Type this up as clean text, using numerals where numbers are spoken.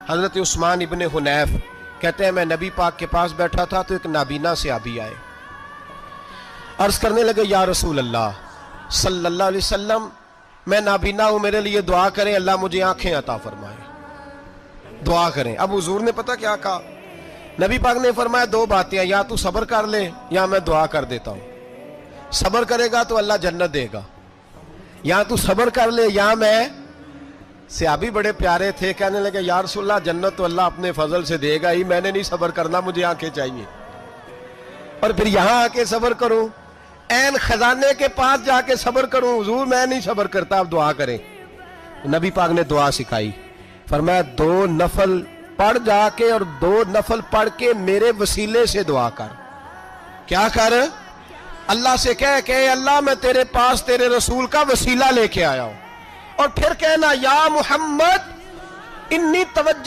حضرت عثمان ابن حنیف کہتے ہیں میں نبی پاک کے پاس بیٹھا تھا تو ایک نابینا صحابی آئے، عرض کرنے لگے یا رسول اللہ صلی اللہ علیہ وسلم میں نابینا ہوں، میرے لیے دعا کریں اللہ مجھے آنکھیں عطا فرمائے، دعا کریں۔ اب حضور نے پتہ کیا کہا؟ نبی پاک نے فرمایا دو باتیں، یا تو صبر کر لے یا میں دعا کر دیتا ہوں۔ صبر کرے گا تو اللہ جنت دے گا، یا تو صبر کر لے یا میں۔ صحابی بڑے پیارے تھے، کہنے لگے یا رسول اللہ جنت تو اللہ اپنے فضل سے دے گا ہی، میں نے نہیں صبر کرنا، مجھے آنکھیں چاہیے، اور پھر یہاں آ کے صبر کروں، این خزانے کے پاس جا کے صبر کروں؟ حضور میں نہیں صبر کرتا، اب دعا کریں۔ نبی پاک نے دعا سکھائی، فرمایا دو نفل پڑھ جا کے اور دو نفل پڑھ کے میرے وسیلے سے دعا کر۔ کیا کر؟ اللہ سے کہہ کہ اللہ میں تیرے پاس تیرے رسول کا وسیلہ لے کے آیا ہوں، اور پھر کہنا یا محمد انی توجہ